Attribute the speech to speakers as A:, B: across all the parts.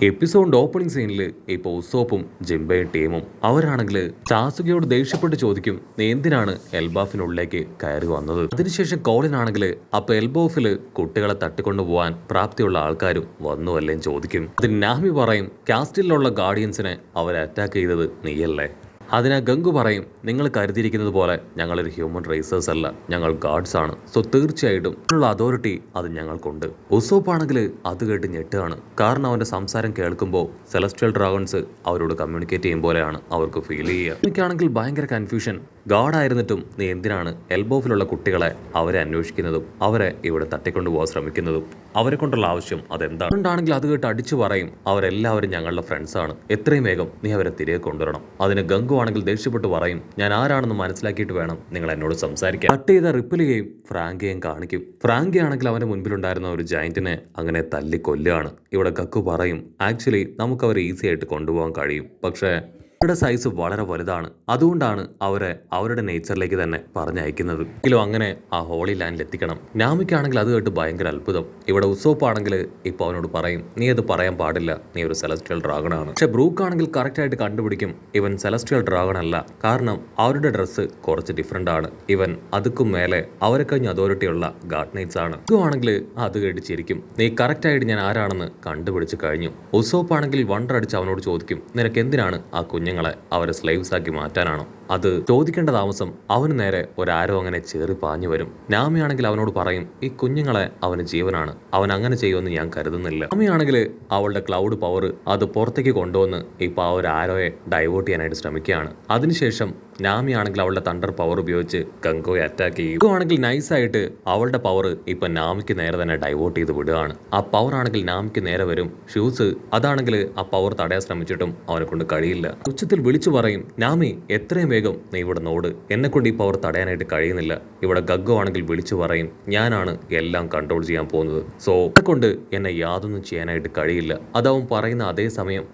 A: എപ്പിസോഡിന്റെ opening സീനിൽ ഇപ്പോൾ ഉസോപ്പും ജിംബയും ടീമും അവരാണെങ്കിൽ ചാസുകയോട് ദേഷ്യപ്പെട്ട് ചോദിക്കും, നീ എന്തിനാണ് എൽബാഫിനുള്ളിലേക്ക് കയറി വന്നത്? അതിനുശേഷം കോളിനാണെങ്കിൽ അപ്പൊ എൽബോഫിൽ കുട്ടികളെ തട്ടിക്കൊണ്ടുപോകാൻ പ്രാപ്തിയുള്ള ആൾക്കാരും വന്നുവല്ലേ ചോദിക്കും. അതിന് നാമി പറയും, കാസ്റ്റിലുള്ള ഗാർഡിയൻസിനെ അവരെ അറ്റാക്ക് ചെയ്തത് നീയല്ലേ? അതിനാൽ ഗംഗു പറയും, നിങ്ങൾ കരുതിയിരിക്കുന്നത് പോലെ ഞങ്ങളൊരു ഹ്യൂമൻ റേസേഴ്സ് അല്ല, ഞങ്ങൾ ഗാഡ്സ് ആണ്. സോ തീർച്ചയായിട്ടും ഉള്ള അതോറിറ്റി അത് ഞങ്ങൾക്കുണ്ട്. ഉസോപ്പ് ആണെങ്കിൽ അത് കേട്ട് ഞെട്ടുകയാണ്. കാരണം അവന്റെ സംസാരം കേൾക്കുമ്പോൾ സെലസ്ട്രിയൽ ഡ്രാഗൺസ് അവരോട് കമ്മ്യൂണിക്കേറ്റ് ചെയ്യും പോലെയാണ് അവർക്ക് ഫീൽ ചെയ്യുക. എനിക്കാണെങ്കിൽ ഭയങ്കര കൺഫ്യൂഷൻ. ഗാഡായിരുന്നിട്ടും നീ എന്തിനാണ് എൽബോഫിലുള്ള കുട്ടികളെ അവരെ അന്വേഷിക്കുന്നതും അവരെ ഇവിടെ തട്ടിക്കൊണ്ടുപോകാൻ ശ്രമിക്കുന്നതും? അവരെ കൊണ്ടുള്ള ആവശ്യം അതെന്താണ്? അതുകൊണ്ടാണെങ്കിൽ അത് കേട്ട് അടിച്ചു പറയും, അവരെല്ലാവരും ഞങ്ങളുടെ ഫ്രണ്ട്സാണ്, എത്രയും വേഗം നീ അവരെ തിരികെ കൊണ്ടുവരണം. അതിന് ഗംഗു ആണെങ്കിൽ ദേഷ്യപ്പെട്ട് പറയും, ഞാൻ ആരാണെന്ന് മനസ്സിലാക്കിയിട്ട് വേണം നിങ്ങൾ എന്നോട് സംസാരിക്കാൻ. കട്ട് ചെയ്ത റിപ്പിളിയെയും ഫ്രാങ്കിയെയും കാണിക്കും. ഫ്രാങ്കി ആണെങ്കിൽ അവന്റെ മുൻപിലുണ്ടായിരുന്ന ഒരു ജയന്റിനെ അങ്ങനെ തല്ലി കൊല്ലുകയാണ്. ഇവിടെ ഗക്കു പറയും, ആക്ച്വലി നമുക്ക് അവരെ ഈസി ആയിട്ട് കൊണ്ടുപോകാൻ കഴിയും, പക്ഷേ അവരുടെ സൈസ് വളരെ വലുതാണ്, അതുകൊണ്ടാണ് അവരെ അവരുടെ നേച്ചറിലേക്ക് തന്നെ പറഞ്ഞയക്കുന്നത്. എങ്കിലും അങ്ങനെ ആ ഹോളി ലാൻഡിൽ എത്തിക്കണം. നാമിക്കാണെങ്കിൽ അത് കേട്ട് ഭയങ്കര അത്ഭുതം. ഇവിടെ ഉസോപ്പ് ആണെങ്കിൽ ഇപ്പൊ അവനോട് പറയും, നീ അത് പറയാൻ പാടില്ല, നീ ഒരു സെലസ്ട്രിയൽ ഡ്രാഗൺ ആണ്. പക്ഷെ ബ്രൂക്ക് ആണെങ്കിൽ കറക്റ്റ് ആയിട്ട് കണ്ടുപിടിക്കും, ഇവൻ സെലസ്ട്രിയൽ ഡ്രാഗൺ അല്ല, കാരണം അവരുടെ ഡ്രസ്സ് കുറച്ച് ഡിഫറെന്റ് ആണ്. ഇവൻ അതുക്കും മേലെ അവരെ കഴിഞ്ഞ് അതോറിറ്റിയുള്ള ഗാഡ് നൈറ്റ്സ് ആണ്. ആണെങ്കിൽ അത് കേട്ട് ചിരിക്കും, നീ കറക്റ്റ് ആയിട്ട് ഞാൻ ആരാണെന്ന് കണ്ടുപിടിച്ച് കഴിഞ്ഞു. ഉസോപ്പ് ആണെങ്കിൽ വണ്ടർ അടിച്ച് അവനോട് ചോദിക്കും, നിനക്ക് എന്തിനാണ് ആ കുഞ്ഞുങ്ങളെ അവരെ സ്ലേവ്സ് ആക്കി മാറ്റാനാണോ? അത് ചോദിക്കേണ്ട താമസം അവന് നേരെ ഒരാരോ അങ്ങനെ ചേറി പാഞ്ഞു വരും. നാമിയാണെങ്കിൽ അവനോട് പറയും, ഈ കുഞ്ഞുങ്ങളെ അവന് ജീവനാണ്, അവൻ അങ്ങനെ ചെയ്യുമെന്ന് ഞാൻ കരുതുന്നില്ല. നാമിയാണെങ്കിൽ അവളുടെ ക്ലൗഡ് പവർ അത് പുറത്തേക്ക് കൊണ്ടുവന്ന് ഇപ്പൊ ആ ഒരു ആരോയെ ഡൈവേർട്ട് ചെയ്യാനായിട്ട് ശ്രമിക്കുകയാണ്. അതിനുശേഷം നാമി ആണെങ്കിൽ അവളുടെ തണ്ടർ പവർ ഉപയോഗിച്ച് ഗംഗോയെ അറ്റാക്ക് ചെയ്യും. ഗംഗോ ആണെങ്കിൽ നൈസായിട്ട് അവളുടെ പവർ ഇപ്പൊ നാമിക്ക് നേരെ തന്നെ ഡൈവേർട്ട് ചെയ്ത് വിടുകയാണ്. ആ പവർ ആണെങ്കിൽ നാമിക്ക് നേരെ വരും. ഷ്യൂസ് അതാണെങ്കിൽ ആ പവർ തടയാൻ ശ്രമിച്ചിട്ടും അവനെ കൊണ്ട് കഴിയില്ല. ഉച്ചത്തിൽ വിളിച്ചു പറയും, നാമി എത്രയും വേഗം നീ ഇവിടെ നോട്, എന്നെ കൊണ്ട് ഈ പവർ തടയാനായിട്ട് കഴിയുന്നില്ല. ഇവിടെ ഗഗ്ഗോ ആണെങ്കിൽ വിളിച്ചു പറയും, ഞാനാണ് എല്ലാം കൺട്രോൾ ചെയ്യാൻ പോകുന്നത്, സോ എന്നെ കൊണ്ട് എന്നെ യാതൊന്നും ചെയ്യാനായിട്ട് കഴിയില്ല. അതവൻ പറയുന്ന അതേ സമയം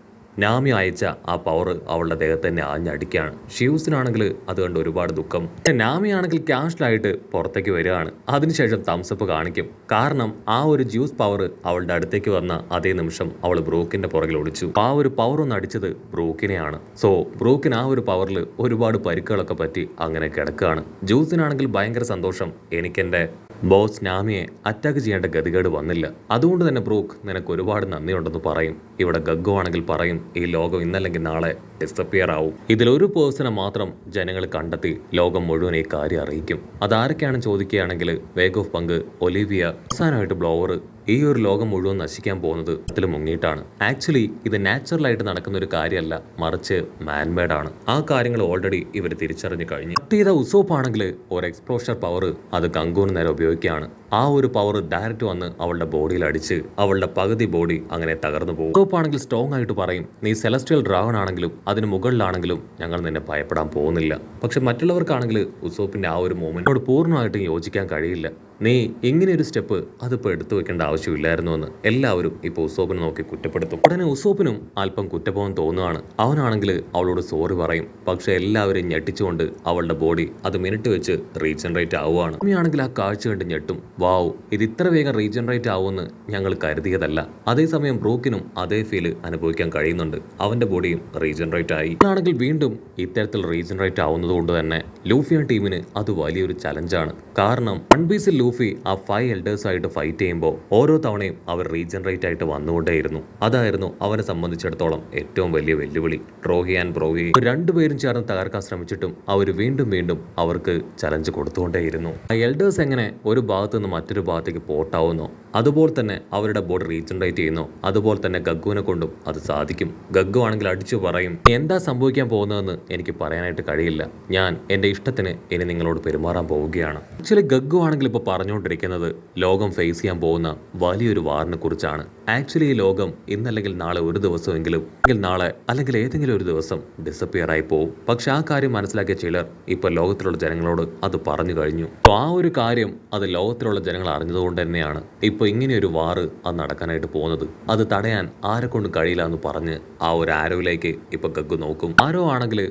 A: നാമി അയച്ച ആ പവർ അവളുടെ ദേഹത്ത് തന്നെ ആഞ്ഞടിക്കുകയാണ്. ഷ്യൂസിനാണെങ്കിൽ അത് കണ്ട് ഒരുപാട് ദുഃഖം. നാമി ആണെങ്കിൽ ക്യാഷ്വലായിട്ട് പുറത്തേക്ക് വരികയാണ്. അതിനുശേഷം തംസപ്പ് കാണിക്കും. കാരണം ആ ഒരു ജ്യൂസ് പവർ അവളുടെ അടുത്തേക്ക് വന്ന അതേ നിമിഷം അവൾ ബ്രൂക്കിന്റെ പുറകിൽ ഒളിച്ചു. ആ ഒരു പവർ ഒന്ന് അടിച്ചത് ബ്രൂക്കിനെയാണ്. സോ ബ്രൂക്കിന് ആ ഒരു പവറിൽ ഒരുപാട് പരിക്കുകളൊക്കെ പറ്റി അങ്ങനെ കിടക്കുകയാണ്. ജ്യൂസിനാണെങ്കിൽ ഭയങ്കര സന്തോഷം, എനിക്കെന്റെ ബോസ് നാമിയെ അറ്റാക്ക് ചെയ്യേണ്ട ഗതികേട് വന്നില്ല, അതുകൊണ്ട് തന്നെ ബ്രൂക്ക് നിനക്ക് ഒരുപാട് നന്ദിയുണ്ടെന്ന് പറയും. ഇവിടെ ഗഗ്ഗോ ആണെങ്കിൽ പറയും, ഈ ലോകം ഇന്നല്ലെങ്കിൽ നാളെ ഡിസപ്പിയർ ആവും. ഇതിലൊരു പേഴ്സണെ മാത്രം ജനങ്ങൾ കണ്ടെത്തി ലോകം മുഴുവൻ ഈ കാര്യം അറിയിക്കും. അതാരൊക്കെയാണെന്ന് ചോദിക്കുകയാണെങ്കിൽ വേഗ് ഓഫ് പങ്ക്, ഒലിവിയ, അവസാനമായിട്ട് ബ്ലോവർ. ഈ ഒരു ലോകം മുഴുവൻ നശിക്കാൻ പോകുന്നത് അതിൽ മുങ്ങിയിട്ടാണ്. ആക്ച്വലി ഇത് നാച്ചുറലായിട്ട് നടക്കുന്ന ഒരു കാര്യമല്ല, മറിച്ച് മാൻമേഡ് ആണ്. ആ കാര്യങ്ങൾ ഓൾറെഡി ഇവർ തിരിച്ചറിഞ്ഞു കഴിഞ്ഞു. ഉസോപ്പ് ആണെങ്കിൽ ഒരു എക്സ്പ്ലോഷർ പവർ അത് ഗംഗുവിന് നേരെ ഉപയോഗിക്കുകയാണ്. ആ ഒരു പവർ ഡയറക്റ്റ് വന്ന് അവളുടെ ബോഡിയിൽ അടിച്ച് അവളുടെ പകുതി ബോഡി അങ്ങനെ തകർന്നു പോകും. ഉസോപ്പ് ആണെങ്കിൽ സ്ട്രോങ് ആയിട്ട് പറയും, നീ സെലസ്ട്രിയൽ ഡ്രാഗൺ ആണെങ്കിലും അതിന് മുകളിലാണെങ്കിലും ഞങ്ങൾ നിന്നെ ഭയപ്പെടാൻ പോകുന്നില്ല. പക്ഷെ മറ്റുള്ളവർക്കാണെങ്കിൽ ഉസോപ്പിന്റെ ആ ഒരു മൂവ്മെന്റിനോട് പൂർണ്ണമായിട്ടും യോജിക്കാൻ കഴിയില്ല. നീ ഇങ്ങനെ ഒരു സ്റ്റെപ്പ് അതിപ്പോൾ എടുത്തു വെക്കേണ്ട ആവശ്യമില്ലായിരുന്നു എന്ന് എല്ലാവരും ഇപ്പോൾ ഉസോപ്പിനെ നോക്കി കുറ്റപ്പെടുത്തും. ഉടനെ ഉസോപ്പിനും അല്പം കുറ്റബോധം തോന്നുകയാണ്. അവനാണെങ്കിൽ അവളോട് സോറി പറയും. പക്ഷെ എല്ലാവരും ഞെട്ടിച്ചുകൊണ്ട് അവളുടെ ബോഡി അത് മിനിറ്റ് വെച്ച് റീജനറേറ്റ് ആവുകയാണ്. അമ്മയാണെങ്കിൽ ആ കാഴ്ച കണ്ട് ഞെട്ടും, വാവ്, ഇത് ഇത്ര വേഗം റീജനറേറ്റ് ആവുമെന്ന് ഞങ്ങൾ കരുതിയതല്ല. അതേസമയം ബ്രൂക്കിനും അതേ ഫീല് അനുഭവിക്കാൻ കഴിയുന്നുണ്ട്. അവന്റെ ബോഡിയും റീജനറേറ്റ് ആയി. ആണെങ്കിൽ വീണ്ടും ഇത്തരത്തിൽ റീജനറേറ്റ് ആവുന്നത് കൊണ്ട് തന്നെ ലൂഫിയൻ ടീമിന് അത് വലിയൊരു ചലഞ്ചാണ്. കാരണം വൺ പീസിൽ ലൂഫി ആ 5 എൽഡേഴ്സ് ആയിട്ട് ഫൈറ്റ് ചെയ്യുമ്പോൾ ഓരോ തവണയും അവർ റീജനറേറ്റ് ആയിട്ട് വന്നുകൊണ്ടേയിരുന്നു. അതായിരുന്നു അവനെ സംബന്ധിച്ചിടത്തോളം ഏറ്റവും വലിയ വെല്ലുവിളി. ട്രോഹി ആൻഡ് ബ്രോഹി രണ്ടുപേരും ചേർന്ന് തകർക്കാൻ ശ്രമിച്ചിട്ടും അവർ വീണ്ടും വീണ്ടും അവർക്ക് ചലഞ്ച് കൊടുത്തുകൊണ്ടേയിരുന്നു. ആ എൽഡേഴ്സ് എങ്ങനെ ഒരു ഭാഗത്ത് നിന്ന് മറ്റൊരു ഭാഗത്തേക്ക് പോർട്ടാവുന്നോ അതുപോലെ തന്നെ അവരുടെ ബോഡി റീജനറേറ്റ് ചെയ്യുന്നു. അതുപോലെ തന്നെ ഗഗ്ഗുവിനെ കൊണ്ടും അത് സാധിക്കും. ഗഗ്ഗു ആണെങ്കിൽ അടിച്ചു പറയും, എന്താ സംഭവിക്കാൻ പോകുന്നതെന്ന് എനിക്ക് പറയാനായിട്ട് കഴിയില്ല, ഞാൻ എന്റെ ഇഷ്ടത്തിന് ഇനി നിങ്ങളോട് പെരുമാറാൻ പോവുകയാണ്. ആക്ച്വലി ഗഗ്ഗു ആണെങ്കിൽ ഇപ്പോൾ പറഞ്ഞുകൊണ്ടിരിക്കുന്നത് ലോകം ഫേസ് ചെയ്യാൻ പോകുന്ന വലിയൊരു വാറിനെ കുറിച്ചാണ്. ആക്ച്വലി ഈ ലോകം ഇന്നല്ലെങ്കിൽ നാളെ ഒരു ദിവസമെങ്കിലും നാളെ അല്ലെങ്കിൽ ഏതെങ്കിലും ഒരു ദിവസം ഡിസപ്പിയർ ആയി പോകും. പക്ഷെ ആ കാര്യം മനസ്സിലാക്കിയ ചിലർ ഇപ്പൊ ലോകത്തിലുള്ള ജനങ്ങളോട് അത് പറഞ്ഞു കഴിഞ്ഞു. അപ്പോൾ ആ ഒരു കാര്യം അത് ലോകത്തിലുള്ള ജനങ്ങൾ അറിഞ്ഞതുകൊണ്ട് തന്നെയാണ് ഇപ്പൊ ഇങ്ങനെയൊരു വാറ് അത് നടക്കാനായിട്ട് പോകുന്നത്. അത് തടയാൻ ആരെ കൊണ്ട് കഴിയില്ല എന്ന് പറഞ്ഞ് ആ ഒരു ആരോയിലേക്ക് ഇപ്പൊ ഗഗ്ഗു നോക്കും. ആരോ ആണെങ്കിൽ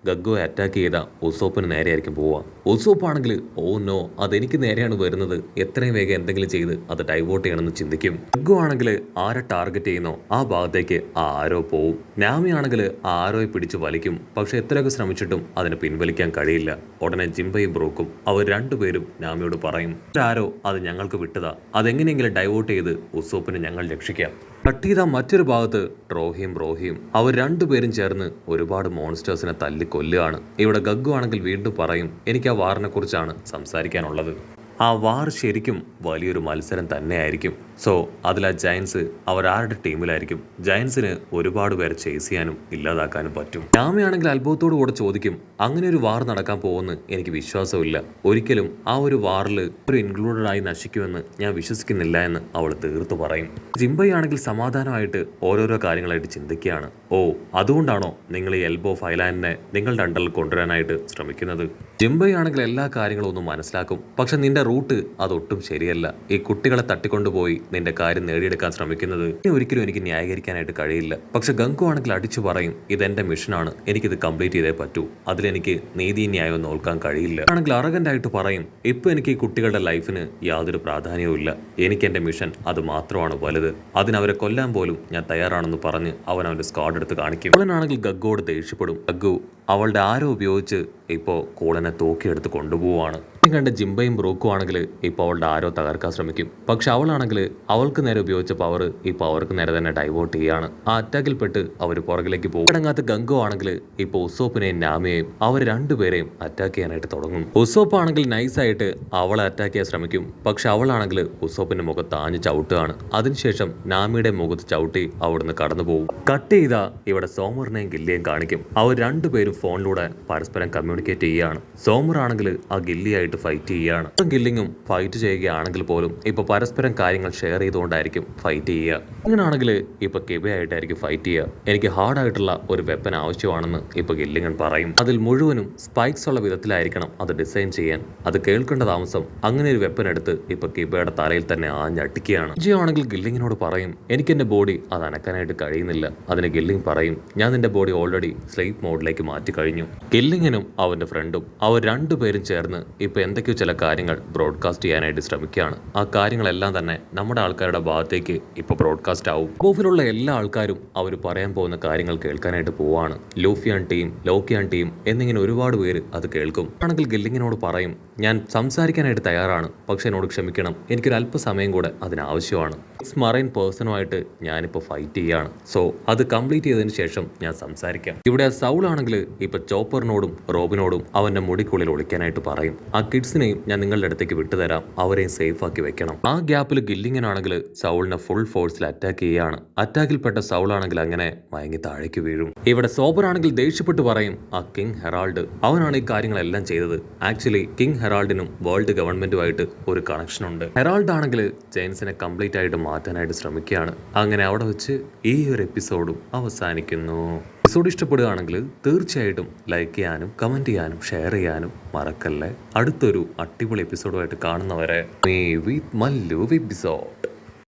A: ഗഗ്ഗോയെ അറ്റാക്ക് ചെയ്ത ഉസോപ്പിന് നേരെയായിരിക്കും പോവുക. ഉസോപ്പ് ആണെങ്കിൽ ഓ നോ അതെനിക്ക് നേരെയാണ് വരുന്നത്, എത്രയും വേഗം എന്തെങ്കിലും ചെയ്ത് അത് ഡൈവേർട്ട് ചെയ്യണമെന്ന് ചിന്തിക്കും. ഗഗ്ഗോ ആണെങ്കിൽ ആരെ ടാർഗറ്റ് ചെയ്യുന്നോ ആ ഭാഗത്തേക്ക് ആ ആരോ പോവും. നാമി ആണെങ്കിൽ ആ ആരോയെ പിടിച്ച് വലിക്കും. പക്ഷെ എത്രയൊക്കെ ശ്രമിച്ചിട്ടും അതിനെ പിൻവലിക്കാൻ കഴിയില്ല. ഉടനെ ജിംബയും ബ്രോക്കും അവർ രണ്ടുപേരും നാമിയോട് പറയും, ആരോ അത് ഞങ്ങൾക്ക് വിട്ടതാ, അതെങ്ങനെയെങ്കിലും ഡൈവേർട്ട് ചെയ്ത് ഉസോപ്പിനെ ഞങ്ങൾ രക്ഷിക്കാം. കട്ട് ചെയ്ത മറ്റൊരു ഭാഗത്ത് ട്രോഹിയും ബ്രോഹിയും അവർ രണ്ടുപേരും ചേർന്ന് ഒരുപാട് മോൺസ്റ്റേഴ്സിനെ തല്ലിക്കൊല്ലുകയാണ്. ഇവിടെ ഗഗ്ഗു ആണെങ്കിൽ വീണ്ടും പറയും, എനിക്ക് ആ വാറിനെ കുറിച്ചാണ് സംസാരിക്കാനുള്ളത്. ആ വാർ ശരിക്കും വലിയൊരു മത്സരം തന്നെയായിരിക്കും. സോ അതിൽ ആ ജയൻസ് അവരാരുടെ ടീമിലായിരിക്കും. ജയൻസിന് ഒരുപാട് പേരെ ചേസ് ചെയ്യാനും ഇല്ലാതാക്കാനും പറ്റും. നാമയാണെങ്കിൽ അത്ഭുതത്തോടു കൂടെ ചോദിക്കും, അങ്ങനെ ഒരു വാർ നടക്കാൻ പോകുമെന്ന് എനിക്ക് വിശ്വാസമില്ല, ഒരിക്കലും ആ ഒരു വാറിൽ ഒരു ഇൻക്ലൂഡഡ് ആയി നശിക്കുമെന്ന് ഞാൻ വിശ്വസിക്കുന്നില്ല എന്ന് അവൾ തീർത്തു പറയും. ജിംബൈ ആണെങ്കിൽ സമാധാനമായിട്ട് ഓരോരോ കാര്യങ്ങളായിട്ട് ചിന്തിക്കുകയാണ്. ഓ അതുകൊണ്ടാണോ നിങ്ങൾ ഈ എൽബോ ഫൈലാൻഡിനെ നിങ്ങളുടെ അണ്ടറിൽ കൊണ്ടുവരാനായിട്ട് ശ്രമിക്കുന്നത്? ജിംബൈ ആണെങ്കിൽ എല്ലാ കാര്യങ്ങളും ഒന്നും മനസ്സിലാക്കും. പക്ഷെ നിന്റെ റൂട്ട് അതൊട്ടും ശരിയല്ല. ഈ കുട്ടികളെ തട്ടിക്കൊണ്ടുപോയി നിന്റെ കാര്യം നേടിയെടുക്കാൻ ശ്രമിക്കുന്നത് ഒരിക്കലും എനിക്ക് ന്യായീകരിക്കാനായിട്ട് കഴിയില്ല. പക്ഷെ ഗംഗു ആണെങ്കിൽ അടിച്ചു പറയും, ഇതെന്റെ മിഷനാണ്, എനിക്കിത് കംപ്ലീറ്റ് ചെയ്തേ പറ്റൂ, അതിലെനിക്ക് നീതി ന്യായം നോക്കാൻ കഴിയില്ല. ആണെങ്കിൽ അറഗന്റ് ആയിട്ട് പറയും, ഇപ്പൊ എനിക്ക് ഈ കുട്ടികളുടെ ലൈഫിന് യാതൊരു പ്രാധാന്യവും ഇല്ല, എനിക്ക് എന്റെ മിഷൻ അത് മാത്രമാണ് വലുത്, അതിനവരെ കൊല്ലാൻ പോലും ഞാൻ തയ്യാറാണെന്ന് പറഞ്ഞ് അവൻ അവന്റെ സ്ക്വാഡ് എടുത്ത് കാണിക്കും. അവനാണെങ്കിൽ ഗഗ്ഗോട് ദേഷ്യപ്പെടും. ഗഗ്ഗു അവളുടെ ആരോ ഉപയോഗിച്ച് ഇപ്പോൾ കൂളനെ തൂക്കിയെടുത്ത് കൊണ്ടുപോവാണ്. കണ്ട ജിംബയും ബ്രോക്കും ആണെങ്കിൽ ഇപ്പോൾ അവളുടെ ആരോ തകർക്കാൻ ശ്രമിക്കും. പക്ഷെ അവളാണെങ്കിൽ അവൾക്ക് നേരെ ഉപയോഗിച്ച പവർ ഇപ്പോൾ അവർക്ക് നേരെ തന്നെ ഡൈവേർട്ട് ചെയ്യാണ്. ആ അറ്റാക്കിൽ പെട്ട് അവർ പുറകിലേക്ക് പോകും. അടങ്ങാത്ത ഗംഗു ആണെങ്കിൽ ഇപ്പോൾ ഉസോപ്പിനെയും നാമയെയും അവർ രണ്ടുപേരെയും അറ്റാക്ക് ചെയ്യാനായിട്ട് തുടങ്ങും. ഉസോപ്പ് ആണെങ്കിൽ നൈസായിട്ട് അവളെ അറ്റാക്ക് ചെയ്യാൻ ശ്രമിക്കും. പക്ഷെ അവളാണെങ്കിൽ ഉസോപ്പിന്റെ മുഖത്ത് ആഞ്ഞ് ചവിട്ടുകയാണ്. അതിനുശേഷം നാമിയുടെ മുഖത്ത് ചവിട്ടി അവിടുന്ന് കടന്നു പോകും. കട്ട് ചെയ്ത ഇവിടെ സോമറിനെയും ഗില്ലിയെയും കാണിക്കും. അവർ രണ്ടുപേരും ഫോണിലൂടെ പരസ്പരം കമ്മ്യൂണിക്കേറ്റ് ചെയ്യുകയാണ്. സോമർ ആണെങ്കിൽ ആ ഗില്ലിയായിട്ട് ഫൈറ്റ് ചെയ്യുകയാണ്. ഗില്ലിങ്ങും ഫൈറ്റ് ചെയ്യുകയാണെങ്കിൽ പോലും ഇപ്പൊ പരസ്പരം കാര്യങ്ങൾ ഷെയർ ചെയ്തുകൊണ്ടായിരിക്കും ഫൈറ്റ് ചെയ്യുക. ഇങ്ങനാണെങ്കിൽ ഇപ്പൊ കിബയായിട്ടായിരിക്കും ഫൈറ്റ് ചെയ്യുക. എനിക്ക് ഹാർഡായിട്ടുള്ള ഒരു വെപ്പൻ ആവശ്യമാണെന്ന് ഇപ്പൊ ഗില്ലിങ്ങൻ പറയും. അതിൽ മുഴുവനും സ്പൈക്സ് ഉള്ള വിധത്തിലായിരിക്കണം അത് ഡിസൈൻ ചെയ്യാൻ. അത് കേൾക്കേണ്ട താമസം അങ്ങനെ ഒരു വെപ്പൻ എടുത്ത് ഇപ്പൊ കിബയുടെ തലയിൽ തന്നെ ആഞ്ഞടിക്കുകയാണ്. ജിയോ ആണെങ്കിൽ ഗില്ലിങ്ങിനോട് പറയും, എനിക്ക് എന്റെ ബോഡി അത് അനക്കാനായിട്ട് കഴിയുന്നില്ല. അതിന് ഗില്ലിങ് പറയും, ഞാൻ നിന്റെ ബോഡി ഓൾറെഡി സ്ലീപ്പ് മോഡിലേക്ക് മാറ്റി കഴിഞ്ഞു. ഗില്ലിങ്ങിനും അവന്റെ ഫ്രണ്ടും അവർ രണ്ടുപേരും ചേർന്ന് ഇപ്പൊ എന്തൊക്കെയോ ചില കാര്യങ്ങൾ ബ്രോഡ്കാസ്റ്റ് ചെയ്യാനായിട്ട് ശ്രമിക്കുകയാണ്. ആ കാര്യങ്ങളെല്ലാം തന്നെ നമ്മുടെ ആൾക്കാരുടെ ഭാഗത്തേക്ക് ഇപ്പൊ ബ്രോഡ്കാസ്റ്റ് ആവും. ബോഫിലുള്ള എല്ലാ ആൾക്കാരും അവർ പറയാൻ പോകുന്ന കാര്യങ്ങൾ കേൾക്കാനായിട്ട് പോവാണ്. ലൂഫിയാൻ ടീം, ലോക്കിയാൻ ടീം എന്നിങ്ങനെ ഒരുപാട് പേര് അത് കേൾക്കും. ആണെങ്കിൽ ഗില്ലിങ്ങിനോട് പറയും, ഞാൻ സംസാരിക്കാനായിട്ട് തയ്യാറാണ്, പക്ഷെ എന്നോട് ക്ഷമിക്കണം, എനിക്കൊരു അല്പസമയം കൂടെ അതിനാവശ്യമാണ്. മറൈൻ പേഴ്സണുമായിട്ട് ഞാനിപ്പോൾ ഫൈറ്റ് ചെയ്യാണ്. സോ അത് കംപ്ലീറ്റ് ചെയ്തതിന് ശേഷം ഞാൻ സംസാരിക്കാം. ഇവിടെ സൗൾ ആണെങ്കിൽ ഇപ്പൊ ചോപ്പറിനോടും റോബിനോടും അവന്റെ മുടിക്കുള്ളിൽ ഒളിക്കാനായിട്ട് പറയും. ആ കിഡ്സിനെയും ഞാൻ നിങ്ങളുടെ അടുത്തേക്ക് വിട്ടുതരാം, അവരെയും സേഫ് ആക്കി വെക്കണം. ആ ഗ്യാപ്പിൽ ഗില്ലിങ്ങനാണെങ്കിൽ സൗളിനെ ഫുൾ ഫോഴ്സിൽ അറ്റാക്ക് ചെയ്യുകയാണ്. അറ്റാക്കിൽപ്പെട്ട സൗൾ ആണെങ്കിൽ അങ്ങനെ മയങ്ങി താഴേക്ക് വീഴും. ഇവിടെ സോബർ ആണെങ്കിൽ ദേഷ്യപ്പെട്ട് പറയും, ആ കിങ് ഹെറാൾഡ് അവനാണ് ഈ കാര്യങ്ങളെല്ലാം ചെയ്തത്. ആക്ച്വലി കിങ് ഹെറാൾഡിനും വേൾഡ് ഗവൺമെന്റുമായിട്ട് ഒരു കണക്ഷൻ ഉണ്ട്. ഹെറാൾഡ് ആണെങ്കിൽ ജെയിൻസിനെ കംപ്ലീറ്റ് ആയിട്ട് മാറ്റാനായിട്ട് ശ്രമിക്കുകയാണ്. അങ്ങനെ അവിടെ വെച്ച് ഈ ഒരു എപ്പിസോഡും അവസാനിക്കുന്നു. എപ്പിസോഡ് ഇഷ്ടപ്പെടുകയാണെങ്കിൽ തീർച്ചയായിട്ടും ലൈക്ക് ചെയ്യാനും കമന്റ് ചെയ്യാനും ഷെയർ ചെയ്യാനും മറക്കല്ലേ. അടുത്തൊരു അടിപൊളി എപ്പിസോഡുമായിട്ട് കാണുന്നവരെ മേ വിത്ത് മല്ലു എപ്പിസോഡ്.